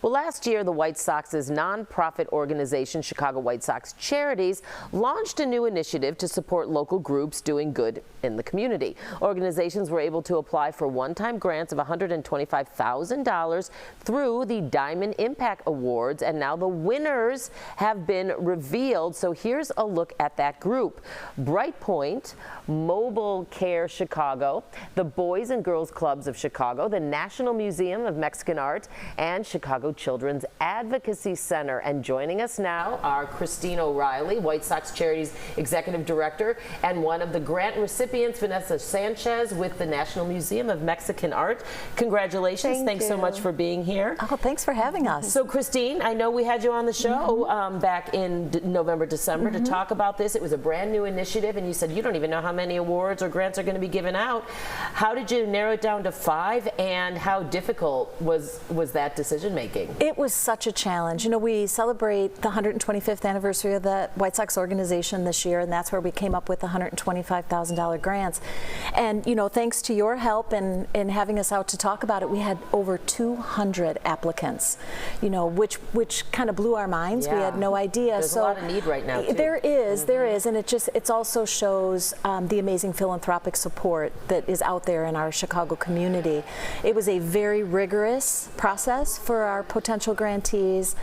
Well, last year, the White Sox's nonprofit organization, Chicago White Sox Charities, launched a new initiative to support local groups doing good in the community. Organizations were able to apply for one-time grants of $125,000 through the Diamond Impact Awards, and now the winners have been revealed. So here's a look at that group. Brightpoint, Mobile Care Chicago, the Boys and Girls Clubs of Chicago, the National Museum of Mexican Art, and Chicago Children's Advocacy Center. And joining us now are Christine O'Reilly, White Sox Charities Executive Director, and one of the grant recipients, Vanessa Sanchez, with the National Museum of Mexican Art. Congratulations. Thanks so much for being here. Oh, thanks for having us. So Christine, I know we had you on the show back in November, December to talk about this. It was a brand new initiative, and you said you don't even know how many awards or grants are going to be given out. How did you narrow it down to 5, and how difficult was that decision making? It was such a challenge. You know, we celebrate the 125th anniversary of the White Sox organization this year, and that's where we came up with the $125,000 grants. And, you know, thanks to your help and having us out to talk about it, we had over 200 applicants, you know, which kind of blew our minds. Yeah. We had no idea. There's a lot of need right now, too. There is, and it also shows the amazing philanthropic support that is out there in our Chicago community. It was a very rigorous process for our potential grantees,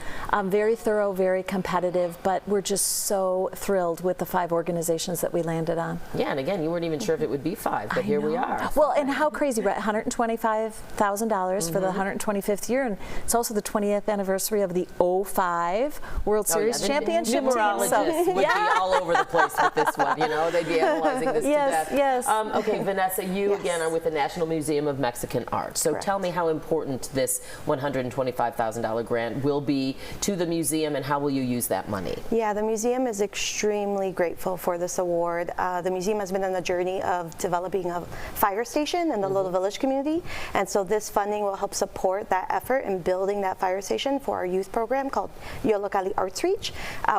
very thorough, very competitive, but we're just so thrilled with the 5 organizations that we landed on. Yeah, and again, you weren't even sure if it would be 5, but here we are. Well, and how crazy, right? $125,000 for the 125th year, and it's also the 20th anniversary of the 05 World Series championship. Numerologists would be all over the place with this one, you know, they'd be analyzing this to death. Yes. Okay, Vanessa, you again are with the National Museum of Mexican Art. So tell me how important this $125,000 grant will be to the museum, and how will you use that money? Yeah, the museum is extremely grateful for this award. The museum has been on a journey of developing a fire station in the Little Village community, and so this funding will help support that effort in building that fire station for our youth program called Yollocalli Arts Reach.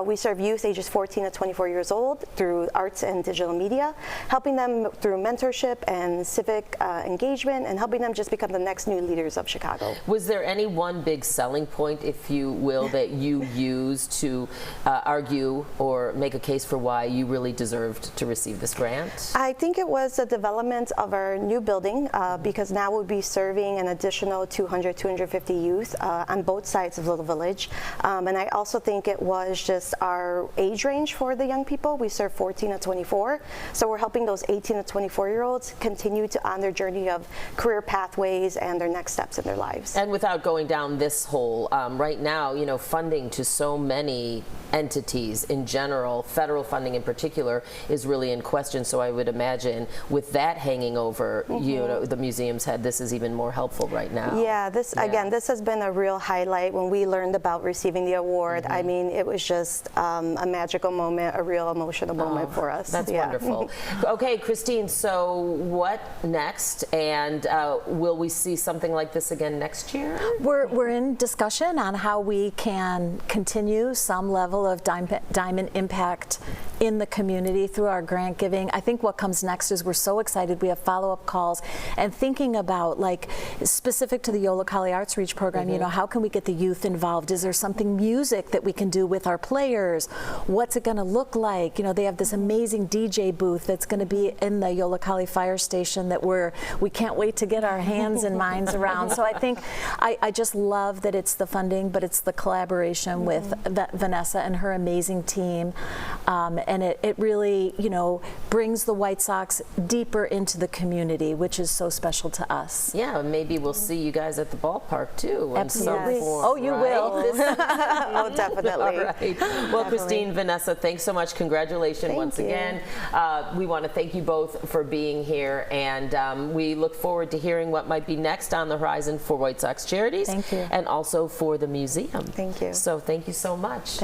We serve youth ages 14 to 24 years old through arts and digital media, helping them through mentorship and civic engagement, and helping them just become the next new leaders of Chicago. Was there any one big selling point, if you will, that you used to argue or make a case for why you really deserved to receive this grant? I think it was the development of our new building, because now we'll be serving an additional 250 youth on both sides of Little Village. And I also think it was just our age range for the young people. We serve 14 to 24. So we're helping those 18 to 24-year-olds continue on their journey of career pathways and their next steps in their lives. And without going down this hole, right now, you know, funding to so many entities in general, federal funding in particular, is really in question. So I would imagine with that hanging over, you know, the museum's head, this is even more helpful right now. Yeah, again, this has been a real highlight. When we learned about receiving the award, I mean, it was just a magical moment, a real emotional moment for us. That's wonderful. Okay, Christine, so what next? And will we see something like this again next year? We're in discussion on how we can continue some level of diamond impact in the community through our grant giving. I think what comes next is we're so excited. We have follow-up calls and thinking about, like, specific to the Yollocalli Arts Reach program, you know, how can we get the youth involved? Is there something music that we can do with our players? What's it going to look like? You know, they have this amazing DJ booth that's going to be in the Yollocalli Fire Station that we can't wait to get our hands and minds around. So I think I just love that it's the funding, but it's the collaboration with Vanessa and her amazing team. And it really, you know, brings the White Sox deeper into the community, which is so special to us. Yeah, maybe we'll see you guys at the ballpark too. Absolutely. Oh, you will. Oh, definitely. All right. Well, Christine, Vanessa, thanks so much. Congratulations once again. We want to thank you both for being here, and we look forward to hearing what might be next on the horizon for White Sox Charities. Thank you. And also for the museum. Thank you. So thank you so much.